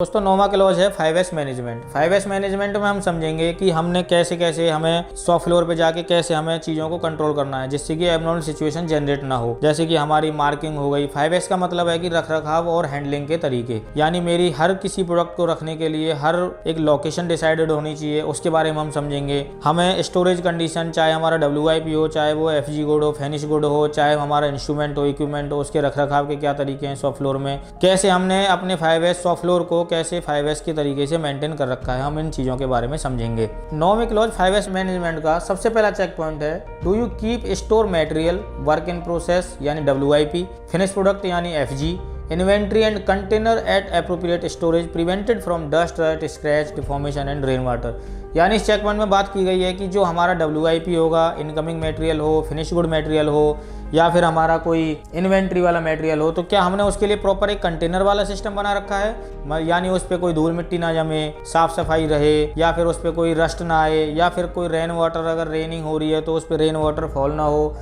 दोस्तों, नौवां क्लॉज है 5S मैनेजमेंट। 5S मैनेजमेंट में हम समझेंगे कि हमने कैसे कैसे हमें सॉफ्ट फ्लोर पे जाके कैसे हमें चीज़ों को कंट्रोल करना है जिससे कि एबनॉर्मल सिचुएशन जनरेट ना हो। जैसे कि हमारी मार्किंग हो गई। 5S का मतलब है कि रखरखाव और हैंडलिंग के तरीके, यानी मेरी हर किसी प्रोडक्ट को रखने के लिए हर एक लोकेशन डिसाइडेड होनी चाहिए, उसके बारे में हम समझेंगे। हमें स्टोरेज कंडीशन, चाहे हमारा WIP हो, चाहे वो FG गुड हो, फिनिश गुड हो, चाहे हमारा इंस्ट्रूमेंट हो, इक्विपमेंट हो, उसके रखरखाव के क्या तरीके हैं सॉफ्ट फ्लोर में, कैसे हमने अपने 5S सॉफ्ट फ्लोर को कैसे 5S के तरीके से मेंटेन कर रखा है, हम इन चीज़ों के बारे में समझेंगे। नौवीं क्लॉज 5S मैनेजमेंट का सबसे पहला चेक पॉइंट है, do you keep store material, work in process यानी WIP, फिनिश प्रोडक्ट यानी FG, inventory and container at appropriate storage prevented from dust, scratch, deformation and rain water. यानी इस check point में बात की गई है कि जो हमारा WIP होगा, इनकमिंग मटेरियल हो, फिनिश गुड मटेरियल हो, या फिर हमारा कोई इन्वेंट्री वाला मटेरियल हो, तो क्या हमने उसके लिए प्रॉपर एक कंटेनर वाला सिस्टम बना रखा है, यानी उस पर कोई धूल मिट्टी ना जमे, साफ सफाई रहे, या फिर उस पर कोई रस्ट ना आए, या फिर कोई रेन वाटर, अगर रेनिंग हो रही है तो उस पर रेन वाटर फॉल ना हो,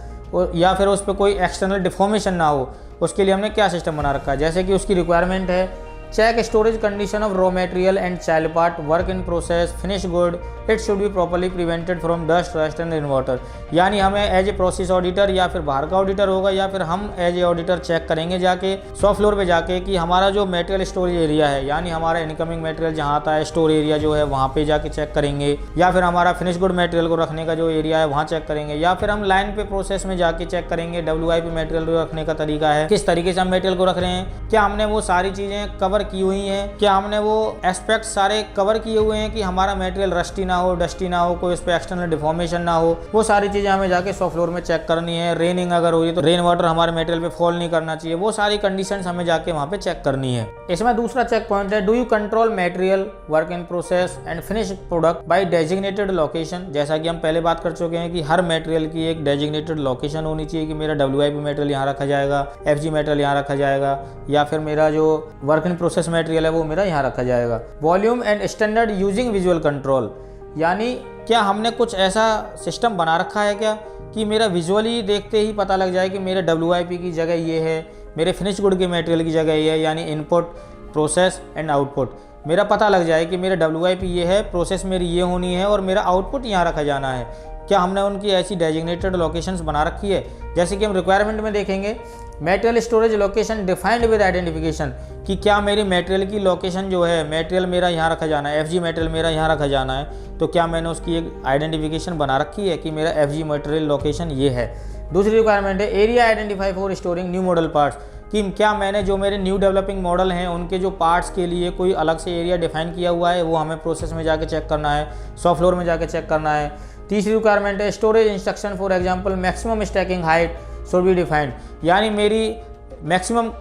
या फिर उस पर कोई एक्सटर्नल डिफॉर्मेशन ना हो, उसके लिए हमने क्या सिस्टम बना रखा है। जैसे कि उसकी रिक्वायरमेंट है, check storage condition of raw material and child part, work in process, finish good, it should be properly prevented from dust, rust and rain water. यानी हमें एज ए प्रोसेस ऑडिटर या फिर बाहर का ऑडिटर होगा, या फिर हम एज ए ऑडिटर चेक करेंगे जाके सॉफ्ट फ्लोर पे जाके कि हमारा जो मटेरियल स्टोरेज एरिया है, यानी हमारा इनकमिंग मटेरियल जहाँ आता है, स्टोर एरिया जो है वहाँ पे जाके चेक करेंगे, या फिर हमारा फिनिश गुड मटेरियल को रखने का जो एरिया है वहाँ चेक करेंगे, या फिर हम लाइन पे प्रोसेस में जाके चेक करेंगे WIP मटेरियल को रखने का तरीका है, किस तरीके से हम मटेरियल को रख रहे हैं, क्या हमने वो सारी चीज़ें कवर की हुई हैं, क्या हमने वो एस्पेक्ट सारे कवर किए हुए हैं कि हमारा मटेरियल रस्टी ना हो, डस्टी ना हो, कोई उस पर एक्सटर्नल डिफॉर्मेशन ना हो। वो सारी चीज़ें हमें जाके सॉफ्ट फ्लोर में चेक करनी है। रेनिंग अगर हो रही है तो रेन वाटर हमारे मटेरियल पे फॉल नहीं करना चाहिए। वो सारी कंडीशंस हमें जाके वहाँ पे चेक करनी है। इसमें दूसरा चेक पॉइंट है, do you control material, work in process and finish product by designated location. जैसा कि हम पहले बात कर चुके हैं कि हर मटेरियल की एक डेजिग्नेटेड लोकेशन होनी चाहिए कि मेरा WIP मटेरियल यहाँ रखा जाएगा, FG मटेरियल यहाँ रखा जाएगा, या फिर मेरा जो वर्क इन प्रोसेस मटेरियल है वो मेरा यहाँ रखा जाएगा। Volume and standard using visual control, यानी क्या हमने कुछ ऐसा सिस्टम बना रखा है क्या कि मेरा विजुअली देखते ही पता लग जाए कि मेरे WIP की जगह ये है, मेरे फिनिश गुड के मटेरियल की जगह ये है, यानी इनपुट, प्रोसेस एंड आउटपुट मेरा पता लग जाए कि मेरा WIP ये है, प्रोसेस मेरी ये होनी है और मेरा आउटपुट यहाँ रखा जाना है। क्या हमने उनकी ऐसी डेजिग्नेटेड लोकेशंस बना रखी है। जैसे कि हम रिक्वायरमेंट में देखेंगे, material storage location defined with identification, कि क्या मेरी मटेरियल की लोकेशन जो है, मटेरियल मेरा यहाँ रखा जाना है, FG मटेरियल मेरा यहाँ रखा जाना है, तो क्या मैंने उसकी एक आइडेंटिफिकेशन बना रखी है कि मेरा FG मटेरियल लोकेशन ये है। दूसरी रिक्वायरमेंट है, area identify for storing new model parts, कि क्या मैंने जो मेरे न्यू डेवलपिंग मॉडल हैं उनके जो पार्ट्स के लिए कोई अलग से एरिया डिफाइन किया हुआ है, वो हमें प्रोसेस में जाके चेक करना है, सॉफ्ट फ्लोर में जाके चेक करना है। तीसरी रिक्वायरमेंट है, storage instruction for example maximum stacking height should be defined, यानी मेरी मैक्सिमम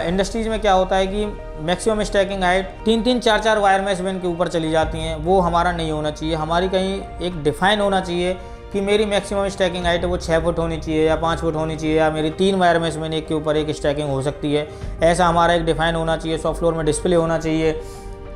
इंडस्ट्रीज में क्या होता है कि maximum stacking height 3-3, 4-4 wire mesh bin के ऊपर चली जाती हैं, वो हमारा नहीं होना चाहिए। हमारी कहीं एक डिफाइन होना चाहिए कि मेरी मैक्सिमम स्टैकिंग हाइट है वो 6 फुट होनी चाहिए या 5 फुट होनी चाहिए, या मेरी 3 वायर मेश बिन एक के ऊपर एक स्टैकिंग हो सकती है। ऐसा हमारा एक डिफाइन होना चाहिए। सॉफ्ट फ्लोर में डिस्प्ले होना चाहिए,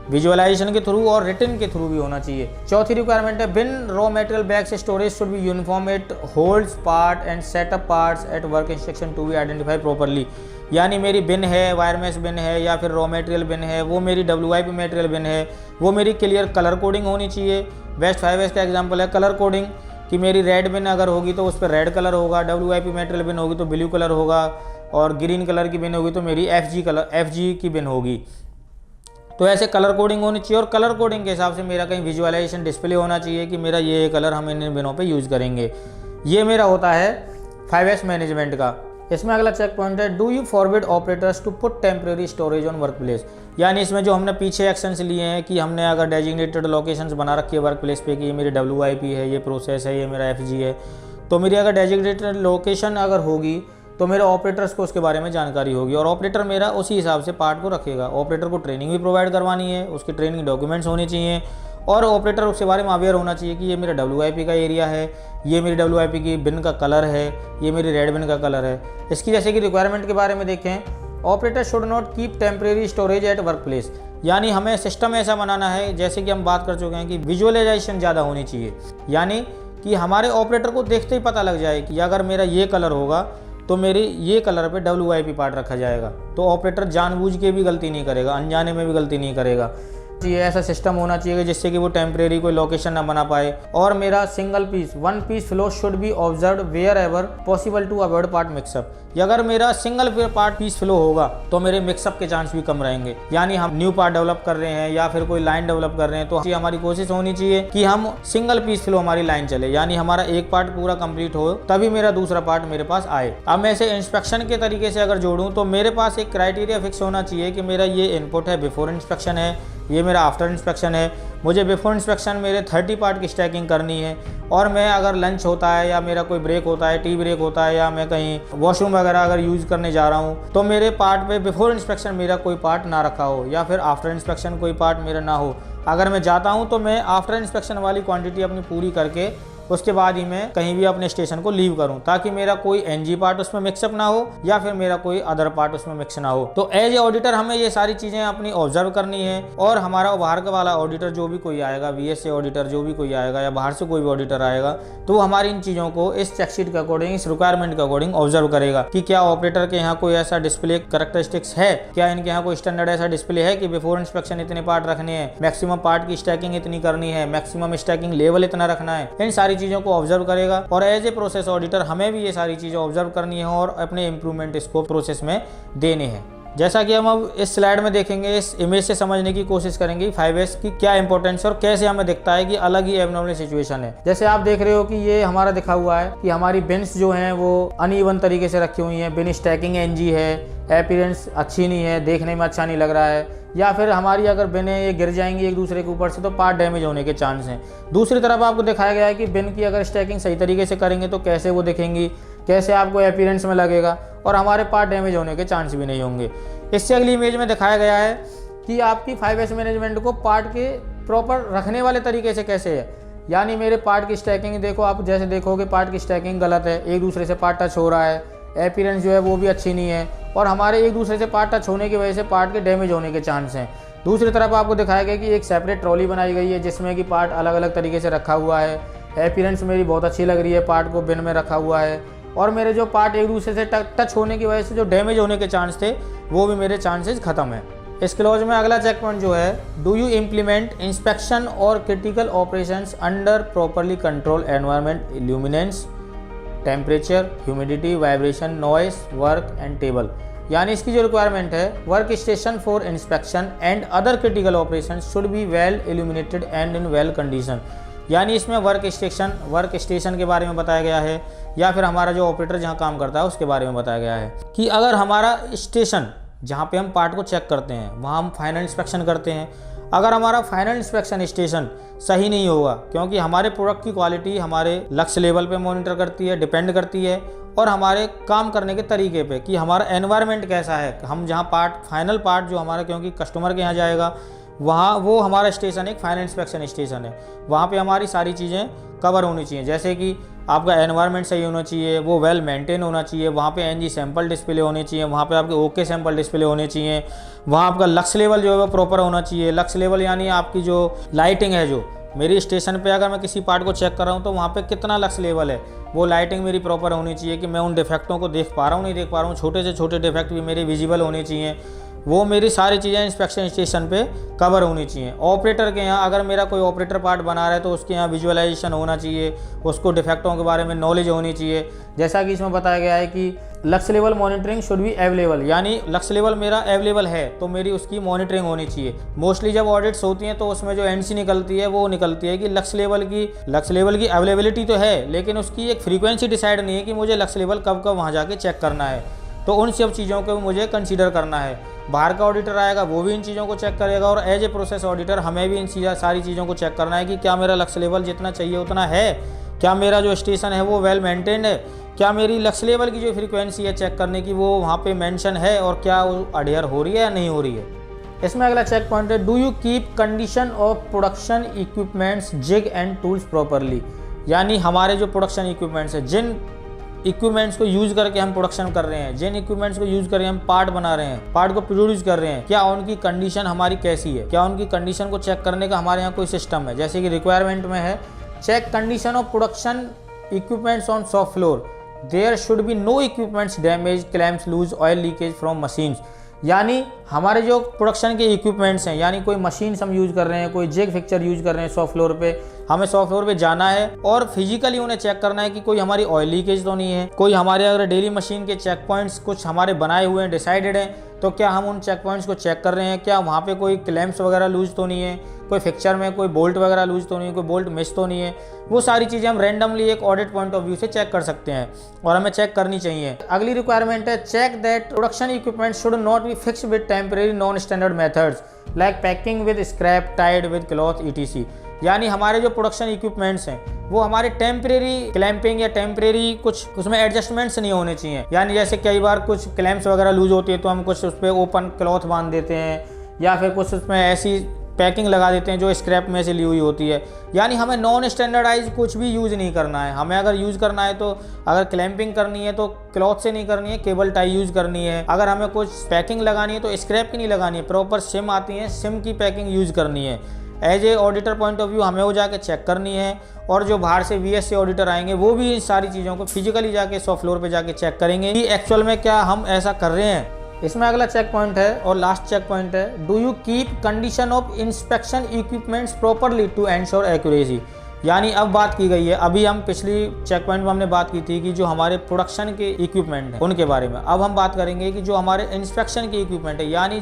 विजुअलाइजेशन के थ्रू और रिटन के थ्रू भी होना चाहिए। चौथी रिक्वायरमेंट है, bin raw material bags storage should be uniform, it holds part and setup parts at work instruction to be identify properly. यानी मेरी बिन है, वायर मेश बिन है, या फिर रॉ मटेरियल बिन है, वो मेरी WIP मटेरियल बिन है, वो मेरी क्लियर कलर कोडिंग होनी चाहिए। बेस्ट 5S का एग्जाम्पल है कलर कोडिंग, कि मेरी रेड बिन अगर होगी तो उस पर रेड कलर होगा, WIP मटेरियल बिन होगी तो ब्लू कलर होगा, और ग्रीन कलर की बिन होगी तो मेरी FG की बिन होगी। तो ऐसे कलर कोडिंग होनी चाहिए, और कलर कोडिंग के हिसाब से मेरा कहीं विजुअलाइजेशन डिस्प्ले होना चाहिए कि मेरा ये कलर हम इन बिनों पे यूज़ करेंगे। ये मेरा होता है 5S मैनेजमेंट का। इसमें अगला चेक पॉइंट है, do you forbid operators to put temporary storage on work place, यानी इसमें जो हमने पीछे एक्शंस लिए हैं कि हमने अगर डेजिग्नेटेड लोकेशंस बना रखी है वर्क प्लेस पे कि ये मेरी WIP है, ये प्रोसेस है, ये मेरा FG है, तो मेरी अगर डेजिग्नेटेड लोकेशन अगर होगी तो मेरे ऑपरेटर्स को उसके बारे में जानकारी होगी, और ऑपरेटर मेरा उसी हिसाब से पार्ट को रखेगा। ऑपरेटर को ट्रेनिंग भी प्रोवाइड करवानी है, उसकी ट्रेनिंग डॉक्यूमेंट्स होने चाहिए, और ऑपरेटर उसके बारे में अवेयर होना चाहिए कि ये मेरा WIP का एरिया है, ये मेरी WIP की बिन का कलर है, ये मेरी रेड बिन का कलर है। इसकी जैसे कि रिक्वायरमेंट के बारे में देखें, operator should not keep temporary storage at work place, यानी हमें सिस्टम ऐसा बनाना है, जैसे कि हम बात कर चुके हैं कि विजुअलाइजेशन ज़्यादा होनी चाहिए, यानी कि हमारे ऑपरेटर को देखते ही पता लग जाए कि अगर मेरा ये कलर होगा तो मेरे ये कलर पे WIP पार्ट रखा जाएगा। तो ऑपरेटर जानबूझ के भी गलती नहीं करेगा, अनजाने में भी गलती नहीं करेगा। ये ऐसा सिस्टम होना चाहिए जिससे कि वो टेम्परेरी कोई लोकेशन ना बना पाए। और मेरा single piece, one piece flow should be observe wherever possible to avoid part mix up. अगर मेरा सिंगल पार्ट पीस फ्लो होगा तो मेरे मिक्सअप के चांस भी कम रहेंगे। यानी हम न्यू पार्ट डेवलप कर रहे हैं या फिर कोई लाइन डेवलप कर रहे हैं तो हमारी कोशिश होनी चाहिए कि हम सिंगल पीस फ्लो हमारी लाइन चले, यानी हमारा एक पार्ट पूरा कंप्लीट हो तभी मेरा दूसरा पार्ट मेरे पास आए। अब मैं इसे इंस्पेक्शन के तरीके से अगर जोड़ूं तो मेरे पास एक क्राइटेरिया फिक्स होना चाहिए कि मेरा ये इनपुट है बिफोर इंस्पेक्शन है, ये मेरा आफ्टर इंस्पेक्शन है। मुझे बिफोर इंस्पेक्शन मेरे 30 पार्ट की स्टैकिंग करनी है, और मैं अगर लंच होता है या मेरा कोई ब्रेक होता है, टी ब्रेक होता है, या मैं कहीं वॉशरूम वगैरह अगर यूज़ करने जा रहा हूँ तो मेरे पार्ट पे बिफोर इंस्पेक्शन मेरा कोई पार्ट ना रखा हो या फिर आफ्टर इंस्पेक्शन कोई पार्ट मेरा ना हो। अगर मैं जाता हूँ तो मैं आफ्टर इंस्पेक्शन वाली क्वांटिटी अपनी पूरी करके उसके बाद ही मैं कहीं भी अपने स्टेशन को लीव करूं, ताकि मेरा कोई NG पार्ट उसमें मिक्सअप ना हो या फिर मेरा कोई अदर पार्ट उसमें मिक्स ना हो। तो एज ए ऑडिटर हमें ये सारी चीजें अपनी ऑब्जर्व करनी है। और हमारा बाहर का वाला ऑडिटर जो भी कोई आएगा, VSA ऑडिटर जो भी कोई आएगा या बाहर से कोई भी ऑडिटर आएगा, तो हमारी इन चीजों को इस चेकशीट के अकॉर्डिंग, इस रिक्वायरमेंट के अकॉर्डिंग ऑब्जर्व करेगा कि क्या ऑपरेटर के यहाँ कोई ऐसा डिस्प्ले कैरेक्टरिस्टिक्स है, क्या इनके यहाँ कोई स्टैंडर्ड ऐसा डिस्प्ले है कि बिफोर इंस्पेक्शन इतने पार्ट रखने हैं, मैक्सिमम पार्ट की स्टैकिंग इतनी करनी है, मैक्सिमम स्टैकिंग लेवल इतना रखना है। इन सारी चीजों को ऑब्जर्व करेगा। और एज ए प्रोसेस ऑडिटर हमें भी ये सारी चीजें ऑब्जर्व करनी है और अपने इंप्रूवमेंट इसको प्रोसेस में देने हैं। जैसा कि हम अब इस स्लाइड में देखेंगे, इस इमेज से समझने की कोशिश करेंगे 5S की क्या इंपॉर्टेंस और कैसे हमें दिखता है कि अलग ही एबनॉर्मल सिचुएशन है। जैसे आप देख रहे हो कि ये हमारा दिखा हुआ है कि हमारी बिन्स जो हैं वो अनइवन तरीके से रखी हुई हैं, बिन स्टैकिंग NG है, अपीयरेंस अच्छी नहीं है, देखने में अच्छा नहीं लग रहा है, या फिर हमारी अगर बिनें ये गिर जाएंगी एक दूसरे के ऊपर से तो पार्ट डैमेज होने के चांस हैं। दूसरी तरफ आपको दिखाया गया है कि बिन की अगर स्टैकिंग सही तरीके से करेंगे तो कैसे वो दिखेंगी, कैसे आपको अपीयरेंस में लगेगा, और हमारे पार्ट डैमेज होने के चांस भी नहीं होंगे। इससे अगली इमेज में दिखाया गया है कि आपकी 5S मैनेजमेंट को पार्ट के प्रॉपर रखने वाले तरीके से कैसे है। यानी मेरे पार्ट की स्टैकिंग देखो, आप जैसे देखोगे पार्ट की स्टैकिंग गलत है, एक दूसरे से पार्ट टच हो रहा है, अपीयरेंस जो है वो भी अच्छी नहीं है, और हमारे एक दूसरे से पार्ट टच होने की वजह से पार्ट के डैमेज होने के चांस हैं। दूसरी तरफ आपको दिखाया गया कि एक सेपरेट ट्रॉली बनाई गई है जिसमें कि पार्ट अलग अलग तरीके से रखा हुआ है। अपीयरेंस मेरी बहुत अच्छी लग रही है, पार्ट को बिन में रखा हुआ है, और मेरे जो पार्ट एक दूसरे से टच होने की वजह से जो डैमेज होने के चांस थे वो भी मेरे चांसेस खत्म है। इस क्लॉज में अगला चेक पॉइंट जो है, डू यू इम्प्लीमेंट इंस्पेक्शन और critical operations under properly control environment, illuminance, temperature, humidity, vibration, noise, work and table. यानी इसकी जो रिक्वायरमेंट है, work station for inspection and other critical operation should be well illuminated and in well condition. यानी इसमें work station के बारे में बताया गया है, या फिर हमारा जो ऑपरेटर जहाँ काम करता है उसके बारे में बताया गया है कि अगर हमारा स्टेशन जहाँ पे हम पार्ट को चेक करते हैं वहाँ हम फाइनल इंस्पेक्शन करते हैं, अगर हमारा फाइनल इंस्पेक्शन स्टेशन सही नहीं होगा, क्योंकि हमारे प्रोडक्ट की क्वालिटी हमारे लक्ष्य लेवल पे मॉनिटर करती है, डिपेंड करती है, और हमारे काम करने के तरीके पे कि हमारा एनवायरनमेंट कैसा है। हम जहाँ फाइनल पार्ट जो हमारा, क्योंकि कस्टमर के यहाँ जाएगा, वहाँ वो हमारा स्टेशन एक फाइनल इंस्पेक्शन स्टेशन है, वहाँ पे हमारी सारी चीज़ें कवर होनी चाहिए। जैसे कि आपका एनवायरनमेंट सही होना चाहिए, वो वेल मेंटेन होना चाहिए, वहाँ पे NG सैंपल डिस्प्ले होने चाहिए, वहाँ पे आपके OK सैंपल डिस्प्ले होने चाहिए, वहाँ आपका लक्स लेवल जो है वो प्रॉपर होना चाहिए। लक्स लेवल यानी आपकी जो लाइटिंग है, जो मेरी स्टेशन पे अगर मैं किसी पार्ट को चेक कर रहा हूँ तो वहाँ पे कितना लक्स लेवल है, वो लाइटिंग मेरी प्रॉपर होनी चाहिए कि मैं उन डिफेक्टों को देख पा रहा हूँ नहीं देख पा रहा हूँ, छोटे से छोटे डिफेक्ट भी मेरे विजिबल होने चाहिए। वो मेरी सारी चीज़ें इंस्पेक्शन स्टेशन पे कवर होनी चाहिए। ऑपरेटर के यहाँ अगर मेरा कोई ऑपरेटर पार्ट बना रहा है तो उसके यहाँ विजुअलाइजेशन होना चाहिए, उसको डिफेक्टों के बारे में नॉलेज होनी चाहिए। जैसा कि इसमें बताया गया है कि lux level monitoring should be available, यानी लक्स लेवल मेरा अवेलेबल है तो मेरी उसकी मॉनिटरिंग होनी चाहिए। मोस्टली जब ऑडिट्स होती हैं तो उसमें जो NC निकलती है वो निकलती है कि लक्स लेवल की अवेलेबिलिटी तो है, लेकिन उसकी एक फ्रीक्वेंसी डिसाइड नहीं है कि मुझे लक्स लेवल कब कब वहाँ जाके चेक करना है। तो उन सब चीज़ों को मुझे कंसीडर करना है। बाहर का ऑडिटर आएगा वो भी इन चीज़ों को चेक करेगा, और एज ए प्रोसेस ऑडिटर हमें भी इन सारी चीज़ों को चेक करना है कि क्या मेरा लक्स लेवल जितना चाहिए उतना है, क्या मेरा जो स्टेशन है वो वेल मेंटेन्ड है, क्या मेरी लक्स लेवल की जो फ्रीक्वेंसी है चेक करने की वो वहाँ पे मेंशन है, और क्या वो अडेयर हो रही है या नहीं हो रही है। इसमें अगला चेक पॉइंट है, do you keep condition of production equipments, jig and tools properly. यानी हमारे जो प्रोडक्शन इक्विपमेंट्स है, जिन इक्विपमेंट्स को यूज करके हम प्रोडक्शन कर रहे हैं, जिन इक्विपमेंट्स को यूज करके हम पार्ट बना रहे हैं, पार्ट को प्रोड्यूस कर रहे हैं, क्या उनकी कंडीशन हमारी कैसी है, क्या उनकी कंडीशन को चेक करने का हमारे यहाँ कोई सिस्टम है। जैसे कि रिक्वायरमेंट में है, check condition of production equipments on shop floor, there should be no equipments damage, clamps loose, oil leakage from machines. यानी हमारे जो प्रोडक्शन के इक्विपमेंट्स हैं, यानी कोई मशीन्स हम यूज़ कर रहे हैं, कोई जेक फिक्चर यूज़ कर रहे हैं शॉप फ्लोर पे, हमें शॉप फ्लोर पे जाना है और फिजिकली उन्हें चेक करना है कि कोई हमारी ऑयल लीकेज तो नहीं है, कोई हमारे अगर डेली मशीन के चेक पॉइंट्स कुछ हमारे बनाए हुए हैं, डिसाइडेड हैं, तो क्या हम उन चेक पॉइंट्स को चेक कर रहे हैं, क्या वहाँ पे कोई क्लैम्प्स वगैरह लूज तो नहीं है, कोई फिक्चर में कोई बोल्ट वगैरह लूज तो नहीं है, कोई बोल्ट मिस तो नहीं है। वो सारी चीज़ें हम रैंडमली एक ऑडिट पॉइंट ऑफ व्यू से चेक कर सकते हैं और हमें चेक करनी चाहिए। अगली रिक्वायरमेंट है check that production equipment should not be fixed with temporary non standard methods like packing with scrap, tied with cloth etc. यानी हमारे जो प्रोडक्शन इक्विपमेंट्स हैं वो हमारे टेम्परेरी क्लैंपिंग या टेम्परेरी कुछ उसमें एडजस्टमेंट्स नहीं होने चाहिए। यानी जैसे कई बार कुछ क्लैंप्स वगैरह लूज होती है तो हम कुछ उस पर ओपन क्लॉथ बांध देते हैं या फिर कुछ उसमें ऐसी पैकिंग लगा देते हैं जो स्क्रैप में से ली हुई होती है। यानी हमें नॉन स्टैंडर्डाइज कुछ भी यूज़ नहीं करना है। हमें अगर यूज़ करना है तो अगर क्लैंपिंग करनी है तो क्लॉथ से नहीं करनी है, केबल टाई यूज़ करनी है। अगर हमें कुछ पैकिंग लगानी है तो स्क्रैप की नहीं लगानी है, प्रॉपर सिम आती है, सिम की पैकिंग यूज़ करनी है। As a auditor point of view हमें वो जाके चेक करनी है और जो बाहर से VSC ऑडिटर आएंगे वो भी इन सारी चीज़ों को फिजिकली जाके शॉप फ्लोर पे जाके चेक करेंगे कि एक्चुअल में क्या हम ऐसा कर रहे हैं। इसमें अगला चेक पॉइंट है और लास्ट चेक पॉइंट है, do you keep condition of inspection equipments properly to ensure accuracy. यानी अब बात की गई है, अभी हम पिछली चेक पॉइंट में हमने बात की थी कि जो हमारे प्रोडक्शन के इक्विपमेंट हैं उनके बारे में। अब हम बात करेंगे कि जो हमारे इंस्पेक्शन के इक्विपमेंट है, यानी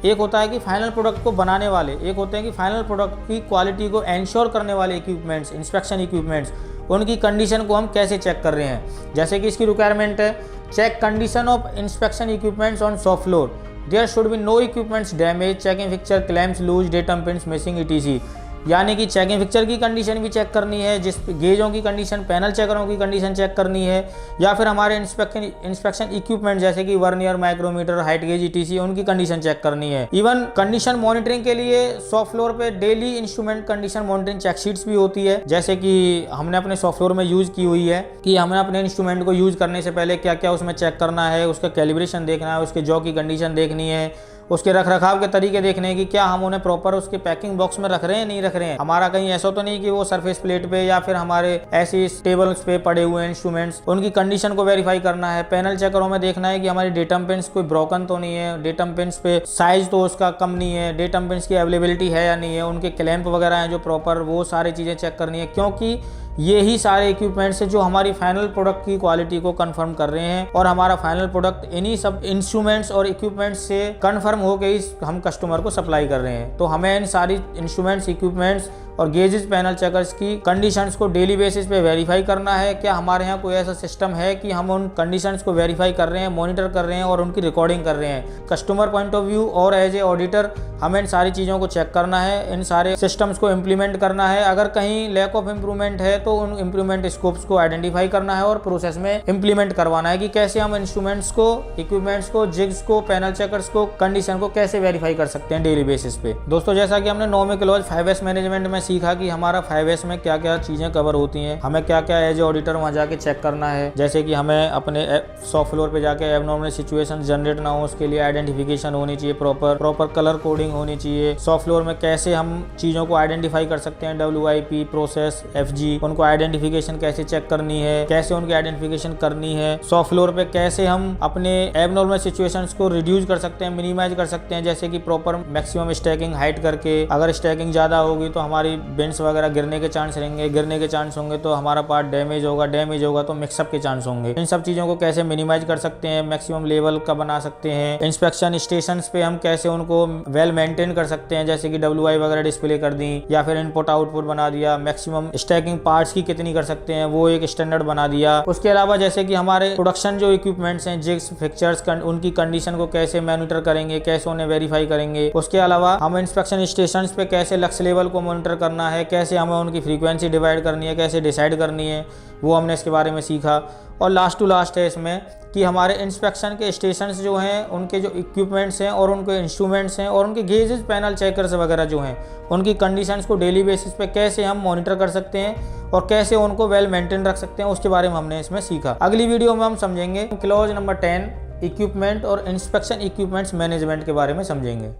एक होता है कि फाइनल प्रोडक्ट को बनाने वाले, एक होते हैं कि फाइनल प्रोडक्ट की क्वालिटी को एंश्योर करने वाले इक्विपमेंट्स, इंस्पेक्शन इक्विपमेंट्स, उनकी कंडीशन को हम कैसे चेक कर रहे हैं। जैसे कि इसकी रिक्वायरमेंट है check condition of inspection equipments on shop floor, there should be no equipments damage, checking fixture, clamps loose, datum pins missing etc. यानी कि चेकिंग फिक्चर की कंडीशन भी चेक करनी है, जिस गेजों की कंडीशन, पैनल चेकरों की कंडीशन चेक करनी है, या फिर हमारे इंस्पेक्शन इक्विपमेंट जैसे कि vernier, micrometer, height gauge, ETC, उनकी कंडीशन चेक करनी है। इवन कंडीशन मॉनिटरिंग के लिए शॉप फ्लोर पे daily instrument condition monitoring check sheets भी होती है, जैसे कि हमने अपने शॉप फ्लोर में यूज़ की हुई है कि हमें अपने इंस्ट्रूमेंट को यूज़ करने से पहले क्या क्या उसमें चेक करना है, उसका कैलिब्रेशन देखना है, उसके जॉ की कंडीशन देखनी है, उसके रख रखाव के तरीके देखने हैं कि क्या हम उन्हें प्रॉपर उसके पैकिंग बॉक्स में रख रहे हैं, नहीं रख रहे हैं। हमारा कहीं ऐसा तो नहीं कि वो सरफेस प्लेट पे या फिर हमारे ऐसी टेबल्स पे पड़े हुए हैं इंस्ट्रूमेंट्स, उनकी कंडीशन को वेरीफाई करना है। पैनल चेकरों में देखना है कि हमारी डेटम पिन्स कोई ब्रोकन तो नहीं है, डेटम पिन्स पे साइज तो उसका कम नहीं है, डेटम पिन्स की अवेलेबिलिटी है या नहीं है, उनके क्लैंप वगैरह हैं जो प्रॉपर, वो सारी चीज़ें चेक करनी है, क्योंकि ये ही सारे इक्विपमेंट्स है जो हमारी फाइनल प्रोडक्ट की क्वालिटी को कंफर्म कर रहे हैं और हमारा फाइनल प्रोडक्ट इन्हीं सब इंस्ट्रूमेंट्स और इक्विपमेंट्स से कंफर्म हो के हम कस्टमर को सप्लाई कर रहे हैं। तो हमें इन सारी इंस्ट्रूमेंट्स, इक्विपमेंट्स और गेजेस, पैनल चेकर्स की कंडीशंस को डेली बेसिस पे वेरीफाई करना है। क्या हमारे यहाँ कोई ऐसा सिस्टम है कि हम उन कंडीशंस को वेरीफाई कर रहे हैं, मॉनिटर कर रहे हैं और उनकी रिकॉर्डिंग कर रहे हैं। कस्टमर पॉइंट ऑफ व्यू और एज ए ऑडिटर हमें इन सारी चीज़ों को चेक करना है, इन सारे सिस्टम्स को इम्प्लीमेंट करना है। अगर कहीं लैक ऑफ इम्प्रूवमेंट है तो उन इम्प्रूवमेंट स्कोप्स को आइडेंटिफाई करना है और प्रोसेस में इम्प्लीमेंट करवाना है कि कैसे हम इंस्ट्रूमेंट्स को, इक्विपमेंट्स को, जिग्स को, पैनल चेकर्स को, कंडीशन को कैसे वेरीफाई कर सकते हैं डेली बेसिस पे। दोस्तों, जैसा कि हमने 9वीं क्लॉज 5S मैनेजमेंट में सीखा कि हमारा 5S में क्या क्या चीज़ें कवर होती हैं, हमें क्या क्या एज ए ऑडिटर वहाँ जाके चेक करना है। जैसे कि हमें अपने शॉप फ्लोर पे जाके एबनॉर्मल सिचुएशन जनरेट ना हो, उसके लिए आइडेंटिफिकेशन होनी चाहिए, प्रॉपर कलर कोडिंग होनी चाहिए। शॉप फ्लोर में कैसे हम चीज़ों को आइडेंटिफाई कर सकते हैं, WIP, प्रोसेस, FG, उनको आइडेंटिफिकेशन कैसे चेक करनी है, कैसे उनकी आइडेंटिफिकेशन करनी है। शॉप फ्लोर पे कैसे हम अपने एबनॉर्मल सिचुएशंस को रिड्यूस कर सकते हैं, मिनिमाइज कर सकते हैं, जैसे कि प्रॉपर मैक्सिमम स्टैकिंग हाइट करके। अगर स्टैकिंग ज़्यादा होगी तो हमारी बिन्स वगैरह गिरने के चांस रहेंगे, गिरने के चांस होंगे तो हमारा पार्ट डैमेज होगा तो मिक्सअप के चांस होंगे। इन सब चीज़ों को कैसे मिनिमाइज कर सकते हैं, मैक्सिमम लेवल का बना सकते हैं। इंस्पेक्शन स्टेशंस पे हम कैसे उनको वेल मेंटेन कर सकते हैं, जैसे कि WI वगैरह डिस्प्ले कर दी या फिर इनपुट आउटपुट बना दिया। मैक्सिमम स्टैकिंग पार्ट्स की कितनी कर सकते हैं वो एक स्टैंडर्ड बना दिया। उसके अलावा जैसे कि हमारे प्रोडक्शन जो इक्विपमेंट्स हैं, जिग्स, फिक्चर्स, उनकी कंडीशन को कैसे मॉनिटर करेंगे, कैसे उन्हें वेरीफाई करेंगे। उसके अलावा हम इंस्पेक्शन स्टेशंस पे कैसे लक्स लेवल को मॉनिटर करना है, कैसे हमें उनकी फ्रीक्वेंसी डिवाइड करनी है, कैसे डिसाइड करनी है, वो हमने इसके बारे में सीखा। और लास्ट टू लास्ट है इसमें कि हमारे इंस्पेक्शन के स्टेशंस जो हैं, उनके जो इक्विपमेंट्स हैं और उनके इंस्ट्रूमेंट्स हैं और उनके गेजेस, पैनल चेकर्स वगैरह जो हैं, उनकी कंडीशंस को डेली बेसिस पे कैसे हम मॉनिटर कर सकते हैं और कैसे उनको वेल मेंटेन रख सकते हैं, उसके बारे में हमने इसमें सीखा। अगली वीडियो में हम समझेंगे क्लॉज नंबर 10 इक्विपमेंट और इंस्पेक्शन इक्विपमेंट्स मैनेजमेंट के बारे में समझेंगे।